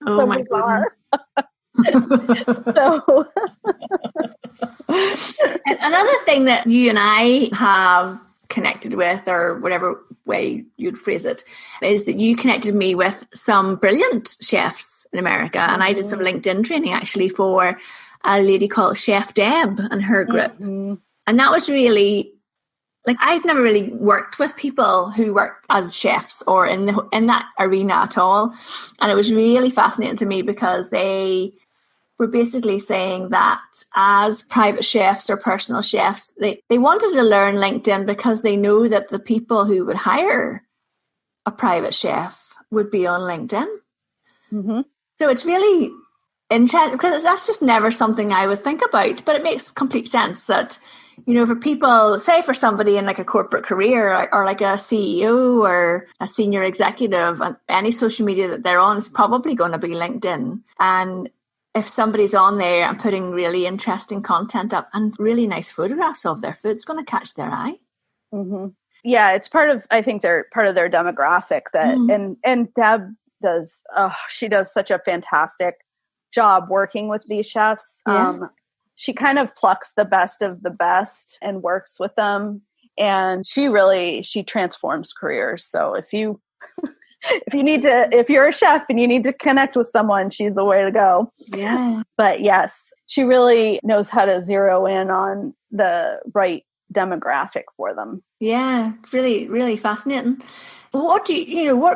Oh so my bizarre. So another thing that you and I have connected with, or whatever way you'd phrase it, is that you connected me with some brilliant chefs in America. And I did some LinkedIn training actually for a lady called Chef Deb and her group. And that was really, like, I've never really worked with people who work as chefs or in that arena at all. And it was really fascinating to me because they were basically saying that as private chefs or personal chefs, they wanted to learn LinkedIn because they know that the people who would hire a private chef would be on LinkedIn. So it's really interesting because that's just never something I would think about, but it makes complete sense that, you know, for people, say for somebody in like a corporate career or like a CEO or a senior executive, any social media that they're on is probably going to be LinkedIn. And if somebody's on there and putting really interesting content up and really nice photographs of their food, it's going to catch their eye. Yeah, it's I think they're part of their demographic that, and Deb does, she does such a fantastic job working with these chefs. She kind of plucks the best of the best and works with them. And she transforms careers. So if you're a chef and you need to connect with someone, she's the way to go. Yeah. But yes, she really knows how to zero in on the right demographic for them. Yeah, really, really fascinating. What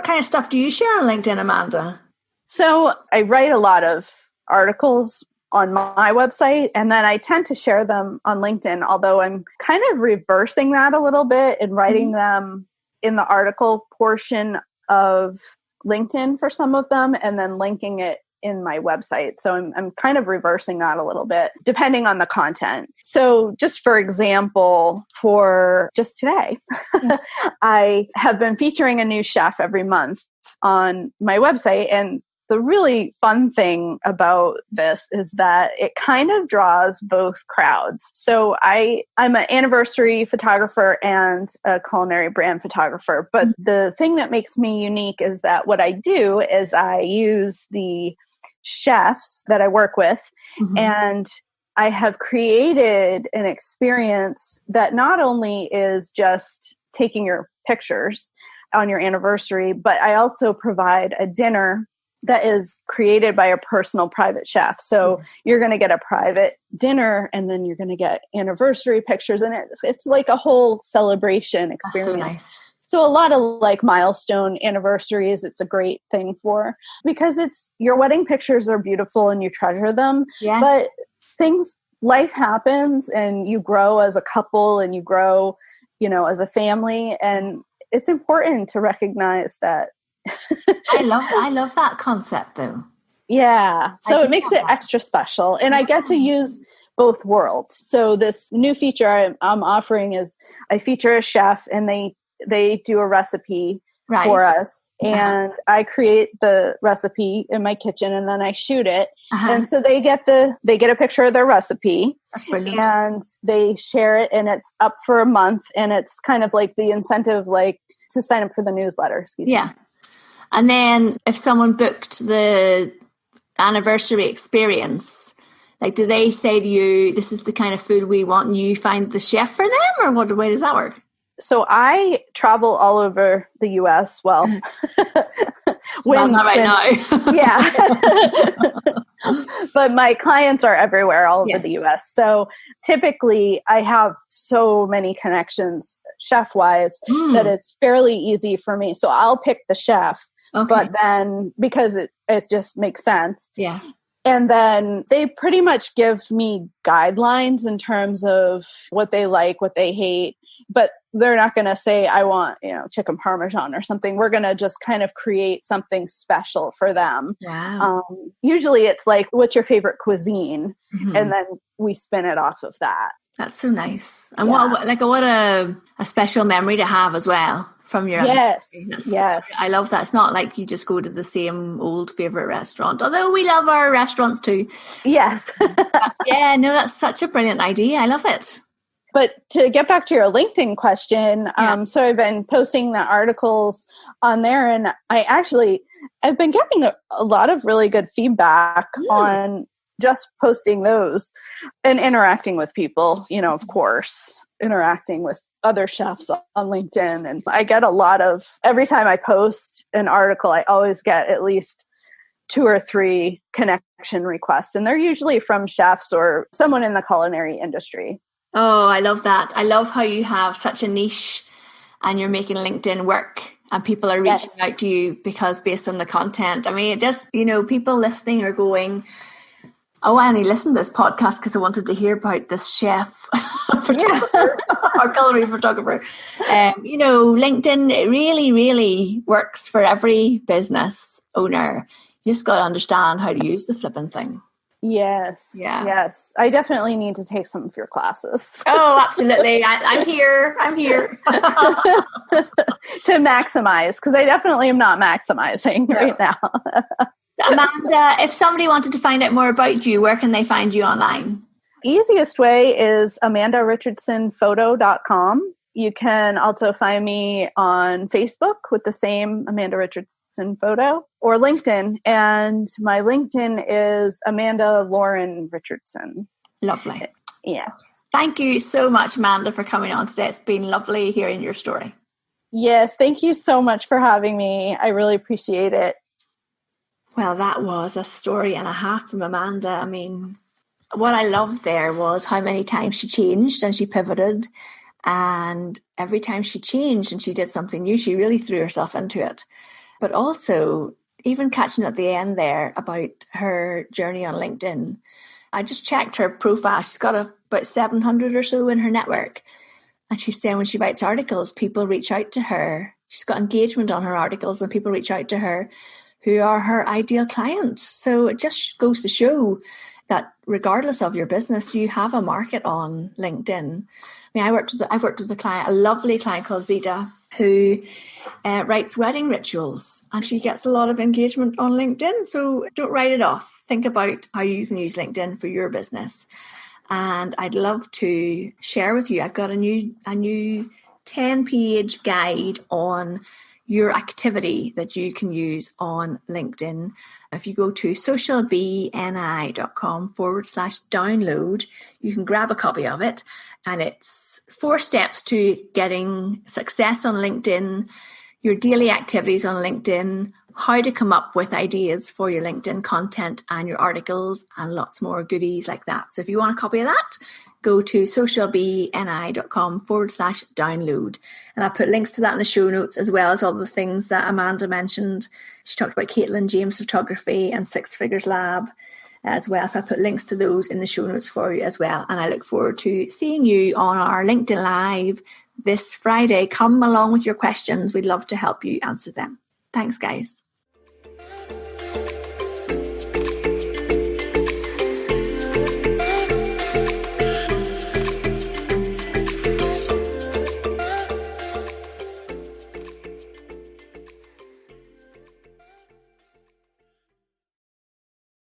kind of stuff do you share on LinkedIn, Amanda? So I write a lot of articles on my website, and then I tend to share them on LinkedIn, although I'm kind of reversing that a little bit and writing them in the article portion of LinkedIn for some of them and then linking it in my website. So I'm kind of reversing that a little bit depending on the content. So just for example, for just today, I have been featuring a new chef every month on my website. And the really fun thing about this is that it kind of draws both crowds. So I'm an anniversary photographer and a culinary brand photographer. But the thing that makes me unique is that what I do is I use the chefs that I work with, and I have created an experience that not only is just taking your pictures on your anniversary, but I also provide a dinner that is created by a personal private chef. So you're going to get a private dinner and then you're going to get anniversary pictures. And it's like a whole celebration experience. That's so nice. So a lot of like milestone anniversaries, it's a great thing for, because your wedding pictures are beautiful and you treasure them. Yes. But life happens and you grow as a couple and you grow, as a family. And it's important to recognize that. I love that concept though. Yeah. So it makes it extra special. And I get to use both worlds. So this new feature I'm offering is I feature a chef and they do a recipe for us. And I create the recipe in my kitchen and then I shoot it. And so they get a picture of their recipe. That's brilliant. And they share it and it's up for a month. And it's kind of like the incentive, like to sign up for the newsletter. Excuse me. And then if someone booked the anniversary experience, like, do they say to you, this is the kind of food we want, and you find the chef for them, or what way does that work? So I travel all over the U.S. Well, not right now. Yeah. But my clients are everywhere, all over the U.S. So typically I have so many connections chef-wise that it's fairly easy for me. So I'll pick the chef, but then because it just makes sense. Yeah. And then they pretty much give me guidelines in terms of what they like, what they hate. But they're not going to say, I want, chicken Parmesan or something. We're going to just kind of create something special for them. Wow. Usually it's like, what's your favorite cuisine? And then we spin it off of that. That's so nice. And what a special memory to have as well from your Yes. I love that. It's not like you just go to the same old favorite restaurant, although we love our restaurants too. Yes. That's such a brilliant idea. I love it. But to get back to your LinkedIn question, so I've been posting the articles on there, and I actually, I've been getting a lot of really good feedback on just posting those and interacting with people, you know, of course, interacting with other chefs on LinkedIn. And I get a lot of, every time I post an article, I always get at least 2 or 3 connection requests. And they're usually from chefs or someone in the culinary industry. Oh, I love that. I love how you have such a niche and you're making LinkedIn work and people are reaching out to you because based on the content. I mean, it just, you know, people listening are going, oh, I only listened to this podcast because I wanted to hear about this chef photographer or culinary photographer. You know, LinkedIn, it really, really works for every business owner. You just got to understand how to use the flipping thing. Yes. Yeah. Yes. I definitely need to take some of your classes. Oh, absolutely. I'm here. To maximize, because I definitely am not maximizing right now. Amanda, if somebody wanted to find out more about you, where can they find you online? Easiest way is amandarichardsonphoto.com. You can also find me on Facebook with the same Amanda Richardson photo or LinkedIn. And my LinkedIn is Amanda Lauren Richardson. Lovely. Yes. Thank you so much, Amanda, for coming on today. It's been lovely hearing your story. Yes. Thank you so much for having me. I really appreciate it. Well, that was a story and a half from Amanda. I mean, what I loved there was how many times she changed and she pivoted. And every time she changed and she did something new, she really threw herself into it. But also, even catching at the end there about her journey on LinkedIn, I just checked her profile. She's got about 700 or so in her network. And she's saying when she writes articles, people reach out to her. She's got engagement on her articles and people reach out to her who are her ideal clients. So it just goes to show that regardless of your business, you have a market on LinkedIn. I mean, I've worked with a client, a lovely client called Zita, who writes wedding rituals, and she gets a lot of engagement on LinkedIn. So don't write it off. Think about how you can use LinkedIn for your business. And I'd love to share with you, I've got a new 10-page guide on your activity that you can use on LinkedIn. If you go to socialbni.com/download, you can grab a copy of it. And it's 4 steps to getting success on LinkedIn, your daily activities on LinkedIn, how to come up with ideas for your LinkedIn content and your articles, and lots more goodies like that. So if you want a copy of that, go to socialbni.com/download. And I put links to that in the show notes, as well as all the things that Amanda mentioned. She talked about Caitlin James Photography and Six Figures Lab as well. So I put links to those in the show notes for you as well. And I look forward to seeing you on our LinkedIn Live this Friday. Come along with your questions. We'd love to help you answer them. Thanks, guys.